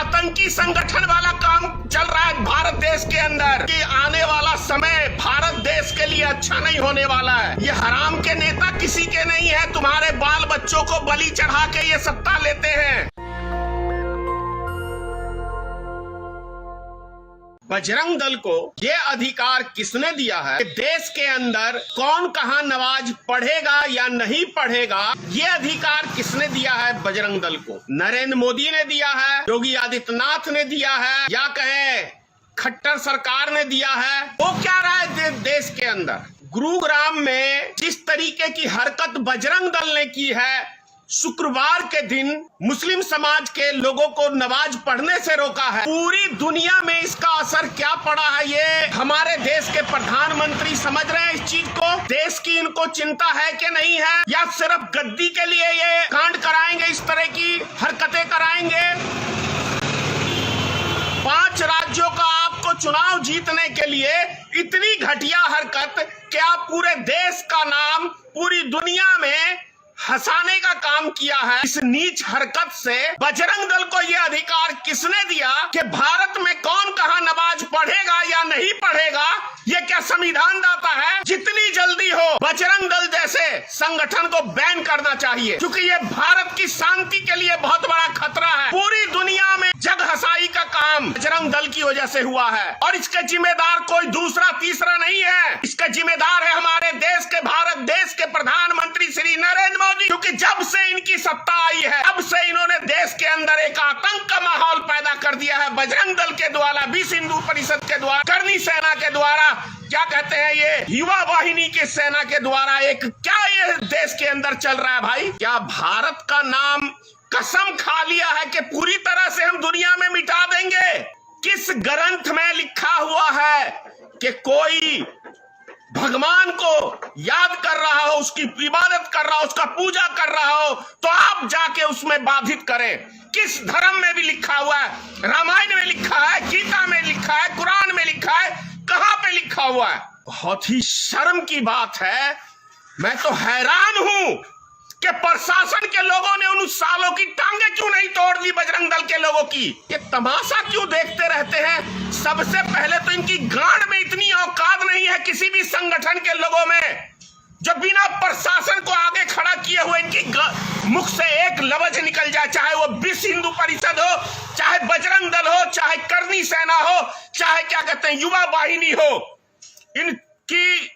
आतंकी संगठन वाला काम चल रहा है भारत देश के अंदर कि आने वाला समय भारत देश के लिए अच्छा नहीं होने वाला है। ये हराम के नेता किसी के नहीं है, तुम्हारे बाल बच्चों को बलि चढ़ा के ये सत्ता लेते हैं। बजरंग दल को ये अधिकार किसने दिया है कि देश के अंदर कौन कहां नमाज पढ़ेगा या नहीं पढ़ेगा, ये अधिकार किसने दिया है बजरंग दल को? नरेंद्र मोदी ने दिया है, योगी आदित्यनाथ ने दिया है, या कहें खट्टर सरकार ने दिया है? वो क्या रहा है देश के अंदर? गुरुग्राम में जिस तरीके की हरकत बजरंग दल ने की है, शुक्रवार के दिन मुस्लिम समाज के लोगों को नमाज पढ़ने से रोका है, पूरी दुनिया में इसका असर क्या पड़ा है ये हमारे देश के प्रधानमंत्री समझ रहे हैं इस चीज को? देश की इनको चिंता है कि नहीं है, या सिर्फ गद्दी के लिए ये कांड कराएंगे, इस तरह की हरकतें कराएंगे? 5 राज्यों का आपको चुनाव जीतने के लिए इतनी घटिया हरकत, क्या पूरे देश का नाम पूरी दुनिया में हंसाने का काम किया है? इस नीच हरकत से बजरंग दल को यह अधिकार किसने दिया कि भारत में कौन कहां नमाज पढ़ेगा या नहीं पढ़ेगा? ये क्या संविधान दाता है? जितनी जल्दी हो बजरंग दल जैसे संगठन को बैन करना चाहिए, क्योंकि ये भारत की शांति के लिए बहुत बड़ा खतरा है। पूरी दुनिया में जग हंसाई का काम बजरंग दल की वजह से हुआ है, और इसके जिम्मेदार कोई दूसरा तीसरा नहीं है। इसका जिम्मेदार है हमारे देश के, भारत देश के प्रधानमंत्री श्री नरेंद्र मोदी, क्योंकि जब से इनकी सत्ता आई है तब से इन्होंने देश के अंदर एक आतंक का माहौल पैदा कर दिया है। बजरंग दल के द्वारा, विश्व हिंदू परिषद के द्वारा, करनी सेना के द्वारा, क्या कहते हैं ये युवा वाहिनी के सेना के द्वारा, एक क्या ये देश के अंदर चल रहा है भाई? क्या भारत का नाम कसम खा लिया है कि पूरी तरह से हम दुनिया में मिटा देंगे? किस ग्रंथ में लिखा हुआ है कि कोई भगवान को याद कर रहा हो, उसकी इबादत कर रहा हो, उसका पूजा कर रहा हो, तो आप जाके उसमें बाधित करें? किस धर्म में भी लिखा हुआ है? रामायण में लिखा है, गीता में लिखा है, कुरान में लिखा है, कहां पे लिखा हुआ है? बहुत ही शर्म की बात है। मैं तो हैरान हूं कि प्रशासन के लोगों ने उन सालों की टांगे क्यों नहीं तोड़ दी बजरंग दल के लोगों की? ये तमाशा क्यों देखते रहते हैं? सबसे पहले तो इनकी गांड में इतनी औकात नहीं है किसी भी संगठन के लोगों में, जो बिना प्रशासन को आगे खड़ा किए हुए इनकी मुख से एक लफ्ज निकल जाए, चाहे वो विश्व हिंदू परिषद हो, चाहे बजरंग दल हो, चाहे करनी सेना हो, चाहे क्या कहते हैं युवा वाहिनी हो, इनकी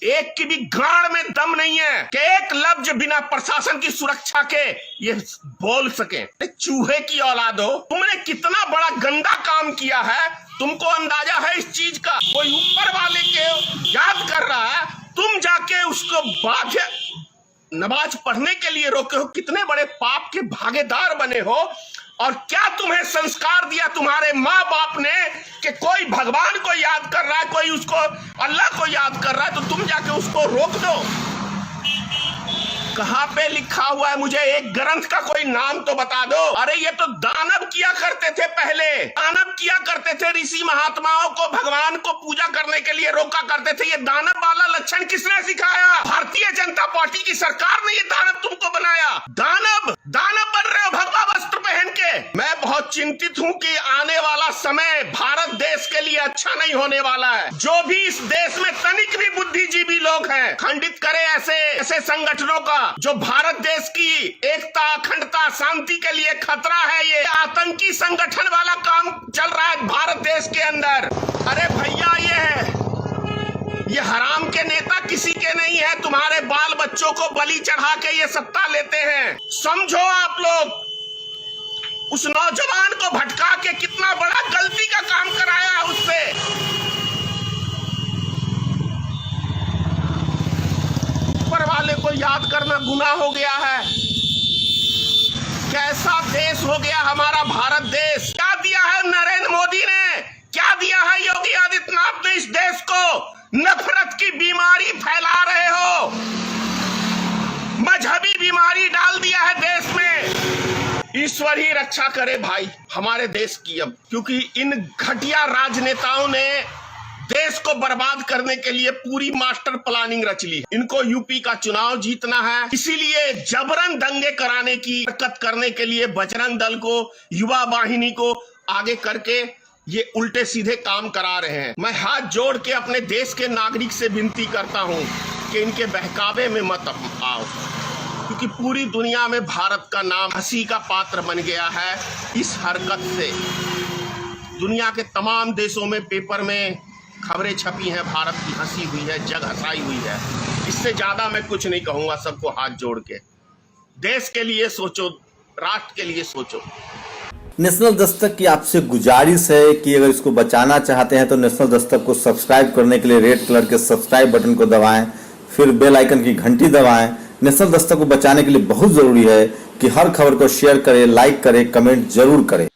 एक की भी गाड़ में दम नहीं है कि एक लफ्ज बिना प्रशासन की सुरक्षा के ये बोल सके। चूहे की औलाद हो, तुमने कितना बड़ा गंदा काम किया है, तुमको अंदाजा है इस चीज का? कोई ऊपर वाले के याद कर रहा है, तुम जाके उसको बाध्य नमाज पढ़ने के लिए रोके हो, कितने बड़े पाप के भागीदार बने हो। और क्या तुम्हें संस्कार दिया तुम्हारे माँ बाप ने कि कोई भगवान को याद कर रहा है, कोई उसको अल्लाह को याद कर रहा है, तो तुम जाके उसको रोक दो? कहां पे लिखा हुआ है? मुझे एक ग्रंथ का कोई नाम तो बता दो। अरे ये तो दानव किया करते थे, पहले दानव किया करते थे, ऋषि महात्माओं को भगवान को पूजा करने के लिए रोका करते थे। ये दानव वाला लक्षण किसने सिखाया? भारतीय जनता पार्टी की सरकार ने ये दानव तुमको बनाया। दानव बन रहे हो भगवा वस्त्र पहन के। मैं बहुत चिंतित हूं कि आने वाला समय भारत देश के लिए अच्छा नहीं होने वाला है। जो भी इस देश में तनिक भी बुद्धिजीवी लोग हैं, खंडित करे ऐसे संगठनों का जो भारत देश की एकता, अखंडता, शांति के लिए खतरा है। ये आतंकी संगठन वाला काम चल रहा है भारत देश के अंदर। अरे भैया, ये हराम के नेता किसी के नहीं है, तुम्हारे बाल बच्चों को बलि चढ़ा के ये सत्ता लेते हैं। समझो आप लोग, उस नौजवान को भटका के कितना बड़ा गलती का काम कराया उससे। ऊपर वाले को याद करना गुनाह हो गया है। कैसा देश हो गया हमारा भारत देश? क्या दिया है नरेंद्र मोदी ने, क्या दिया है योगी आदित्यनाथ ने इस देश को? नफरत की बीमारी फैला रहे हो, मजहबी बीमारी डाल दिया है देश में। ईश्वर ही रक्षा करे भाई हमारे देश की अब, क्योंकि इन घटिया राजनेताओं ने देश को बर्बाद करने के लिए पूरी मास्टर प्लानिंग रच ली है। इनको यूपी का चुनाव जीतना है, इसीलिए जबरन दंगे कराने की हरकत करने के लिए बजरंग दल को, युवा वाहिनी को आगे करके ये उल्टे सीधे काम करा रहे हैं। मैं हाथ जोड़ के अपने देश के नागरिक से विनती करता हूं कि इनके बहकावे में मत आओ, क्योंकि पूरी दुनिया में भारत का नाम हंसी का पात्र बन गया है। इस हरकत से दुनिया के तमाम देशों में पेपर में खबरें छपी हैं, भारत की हंसी हुई है, जग हंसाई हुई है। इससे ज्यादा मैं कुछ नहीं कहूंगा। सबको हाथ जोड़ के देश के लिए सोचो, राष्ट्र के लिए सोचो। नेशनल दस्तक की आपसे गुजारिश है कि अगर इसको बचाना चाहते हैं तो नेशनल दस्तक को सब्सक्राइब करने के लिए रेड कलर के सब्सक्राइब बटन को दबाएं, फिर बेल आइकन की घंटी दबाएं। नेशनल दस्तक को बचाने के लिए बहुत जरूरी है कि हर खबर को शेयर करें, लाइक करें, कमेंट जरूर करें।